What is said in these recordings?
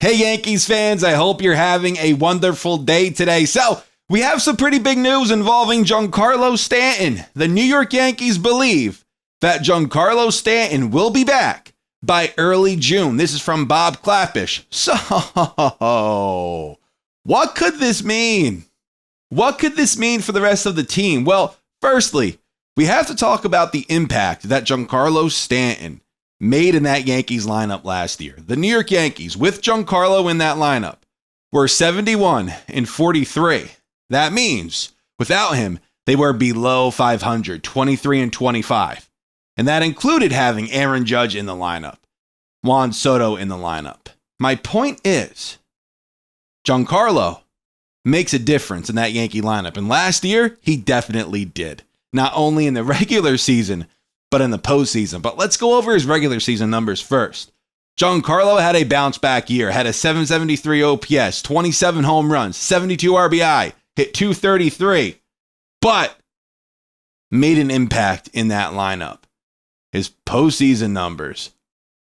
Hey, Yankees fans, I hope you're having a wonderful day today. So, we have some pretty big news involving Giancarlo Stanton. The New York Yankees believe that Giancarlo Stanton will be back by early June. This is from Bob Clappish. So, what could this mean? What could this mean for the rest of the team? Well, firstly, we have to talk about the impact that Giancarlo Stanton made in that Yankees lineup last year. The New York Yankees, with Giancarlo in that lineup, were 71-43. That means, without him, they were below 500, 23-25. And that included having Aaron Judge in the lineup, Juan Soto in the lineup. My point is, Giancarlo makes a difference in that Yankee lineup. And last year, he definitely did. Not only in the regular season, but in the postseason. But let's go over his regular season numbers first. Giancarlo had a bounce back year, had a 773 OPS, 27 home runs, 72 RBI, hit 233, but made an impact in that lineup. His postseason numbers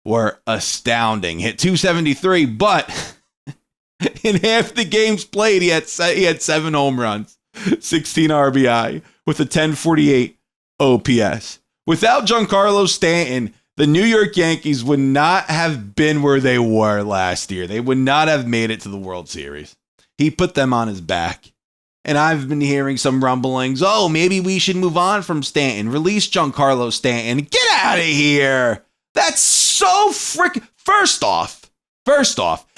were astounding. Hit 273, but in half the games played, he had 7 home runs, 16 RBI, with a 1048 OPS. Without Giancarlo Stanton, the New York Yankees would not have been where they were last year. They would not have made it to the World Series. He put them on his back. And I've been hearing some rumblings. Oh, maybe we should move on from Stanton. Release Giancarlo Stanton. Get out of here. That's so freaking... First off,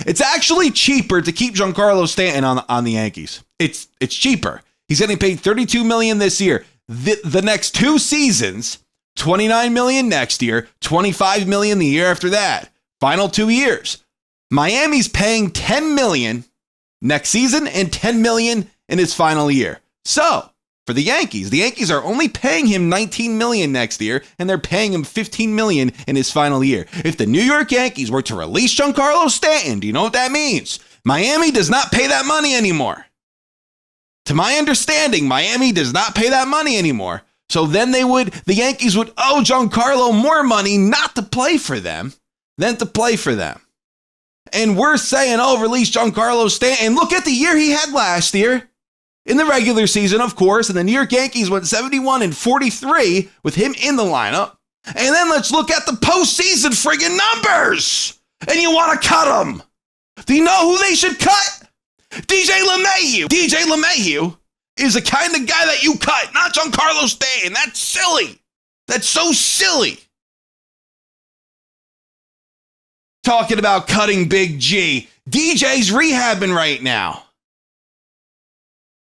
it's actually cheaper to keep Giancarlo Stanton on the Yankees. It's cheaper. He's getting paid $32 million this year. The next 2 seasons... $29 million next year, $25 million the year after that. Final 2 years. Miami's paying $10 million next season and $10 million in his final year. So, for the Yankees are only paying him $19 million next year, and they're paying him $15 million in his final year. If the New York Yankees were to release Giancarlo Stanton, do you know what that means? Miami does not pay that money anymore. To my understanding, Miami does not pay that money anymore. So then the Yankees would owe Giancarlo more money not to play for them than to play for them. And we're saying, release Giancarlo Stanton. Look at the year he had last year. In the regular season, of course, and the New York Yankees went 71-43 with him in the lineup. And then let's look at the postseason friggin' numbers. And you want to cut them. Do you know who they should cut? DJ LeMahieu. DJ LeMahieu is the kind of guy that you cut, not Giancarlo Stanton. That's silly. That's so silly. Talking about cutting Big G. DJ's rehabbing right now.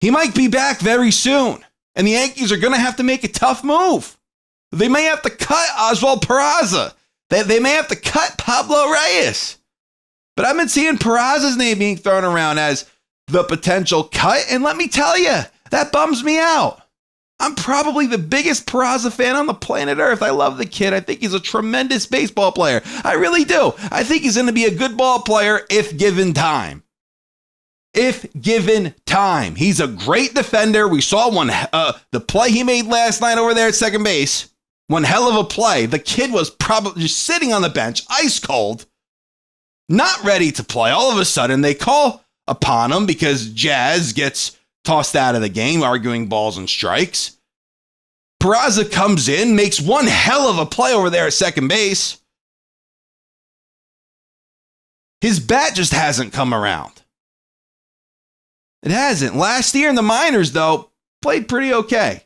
He might be back very soon. And the Yankees are going to have to make a tough move. They may have to cut Oswald Peraza. They may have to cut Pablo Reyes. But I've been seeing Peraza's name being thrown around as the potential cut. And let me tell you, that bums me out. I'm probably the biggest Peraza fan on the planet Earth. I love the kid. I think he's a tremendous baseball player. I really do. I think he's going to be a good ball player if given time. If given time. He's a great defender. We saw the play he made last night over there at second base. One hell of a play. The kid was probably just sitting on the bench, ice cold, not ready to play. All of a sudden, they call upon him because Jazz gets tossed out of the game, arguing balls and strikes. Peraza comes in, makes one hell of a play over there at second base. His bat just hasn't come around. It hasn't. Last year in the minors, though, played pretty okay.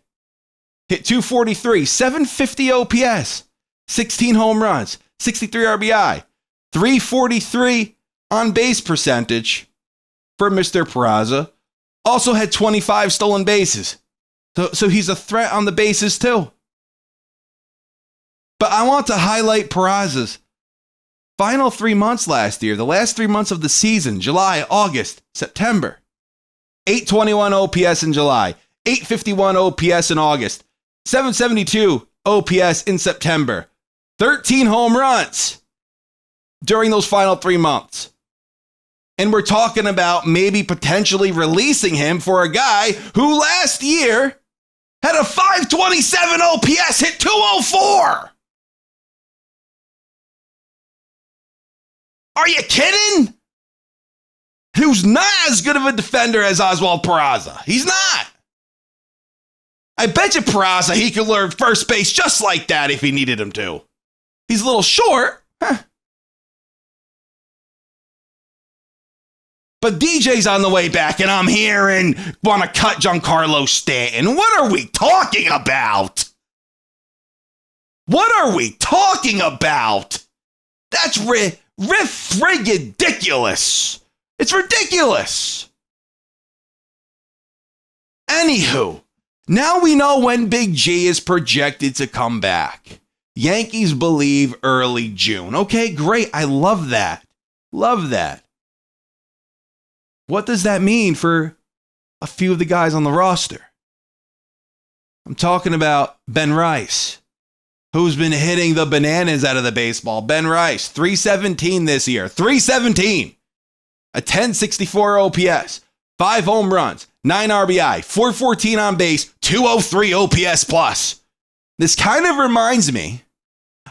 Hit 243, 750 OPS, 16 home runs, 63 RBI, 343 on base percentage for Mr. Peraza. Also had 25 stolen bases. So he's a threat on the bases too. But I want to highlight Peraza's final 3 months last year, the last 3 months of the season, July, August, September. 821 OPS in July, 851 OPS in August, 772 OPS in September, 13 home runs during those final 3 months. And we're talking about maybe potentially releasing him for a guy who last year had a 527 OPS, hit 204. Are you kidding? who's not as good of a defender as Oswald Peraza. He's not. I bet you Peraza, he could learn first base just like that if he needed him to. He's a little short. But DJ's on the way back, and I'm here and want to cut Giancarlo Stanton. What are we talking about? What are we talking about? That's ridiculous. It's ridiculous. Anywho, now we know when Big G is projected to come back. Yankees believe early June. Okay, great. I love that. Love that. What does that mean for a few of the guys on the roster? I'm talking about Ben Rice, who's been hitting the bananas out of the baseball. Ben Rice, 317 this year. 317. A 1064 OPS, 5 home runs, 9 RBI, 414 on base, 203 OPS plus. This kind of reminds me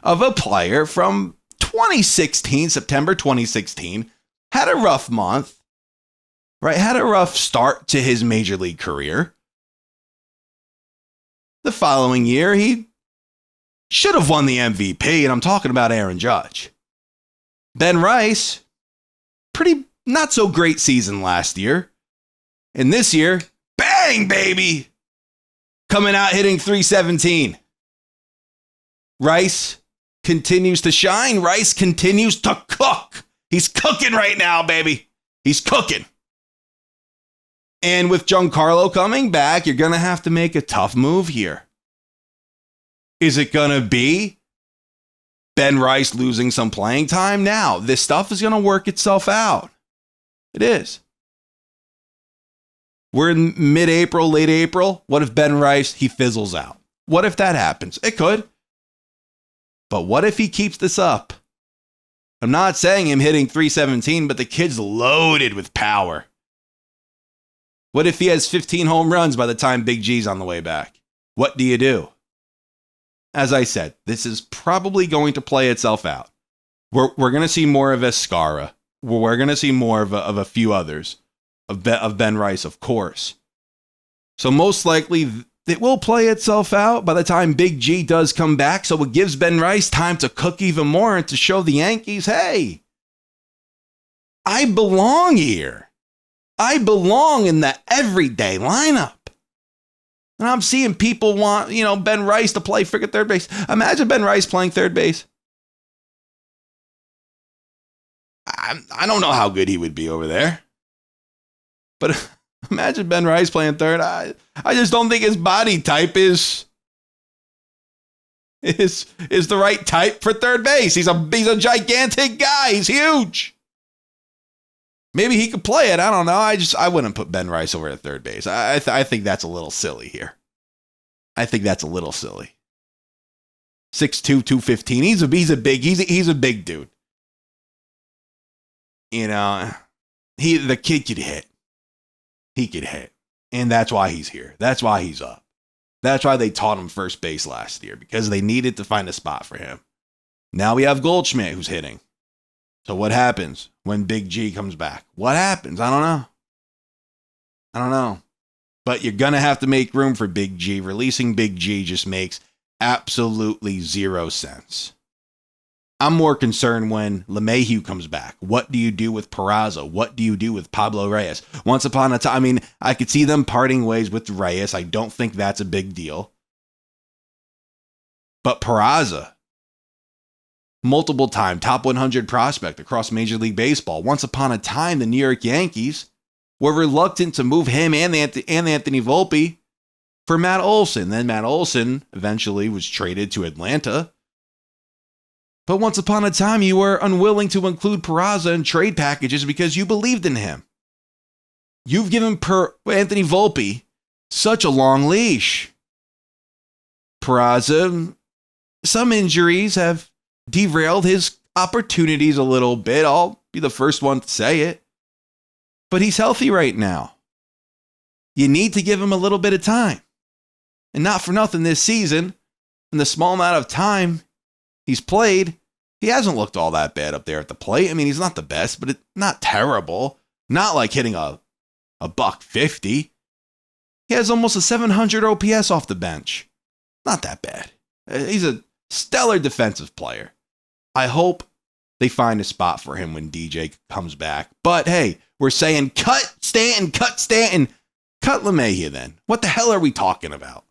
of a player from 2016, September 2016, had a rough month. Right, had a rough start to his major league career. The following year, he should have won the MVP, and I'm talking about Aaron Judge. Ben Rice, pretty not so great season last year. And this year, bang, baby! Coming out hitting 317. Rice continues to shine. Rice continues to cook. He's cooking right now, baby. He's cooking. And with Giancarlo coming back, you're going to have to make a tough move here. Is it going to be Ben Rice losing some playing time? Now, this stuff is going to work itself out. It is. We're in mid-April, late April. What if Ben Rice, he fizzles out? What if that happens? It could. But what if he keeps this up? I'm not saying him hitting 317, but the kid's loaded with power. What if he has 15 home runs by the time Big G's on the way back? What do you do? As I said, this is probably going to play itself out. We're going to see more of Escara. We're going to see more of a few others. Of Ben Rice, of course. So most likely, it will play itself out by the time Big G does come back. So it gives Ben Rice time to cook even more and to show the Yankees, hey, I belong here. I belong in the everyday lineup. And I'm seeing people want, Ben Rice to play freaking third base. Imagine Ben Rice playing third base. I don't know how good he would be over there. But imagine Ben Rice playing third. I just don't think his body type is the right type for third base. He's a gigantic guy. He's huge. Maybe he could play it. I don't know. I wouldn't put Ben Rice over at third base. I think that's a little silly here. I think that's a little silly. 6'2", 215. He's a big dude. The kid could hit. He could hit. And that's why he's here. That's why he's up. That's why they taught him first base last year, because they needed to find a spot for him. Now we have Goldschmidt who's hitting. So what happens when Big G comes back? What happens? I don't know. But you're going to have to make room for Big G. Releasing Big G just makes absolutely zero sense. I'm more concerned when LeMahieu comes back. What do you do with Peraza? What do you do with Pablo Reyes? Once upon a time, I could see them parting ways with Reyes. I don't think that's a big deal. But Peraza, multiple time top 100 prospect across Major League Baseball. Once upon a time, the New York Yankees were reluctant to move him and Anthony Volpe for Matt Olson. Then Matt Olson eventually was traded to Atlanta. But once upon a time, you were unwilling to include Peraza in trade packages because you believed in him. You've given Anthony Volpe such a long leash. Peraza, some injuries have derailed his opportunities a little bit. I'll be the first one to say it. But he's healthy right now. You need to give him a little bit of time. And not for nothing this season, in the small amount of time he's played, he hasn't looked all that bad up there at the plate. He's not the best, but it's not terrible. Not like hitting a $150. He has almost a 700 OPS off the bench. Not that bad. He's a stellar defensive player. I hope they find a spot for him when DJ comes back. But hey, we're saying cut Stanton, cut LeMahieu then. What the hell are we talking about?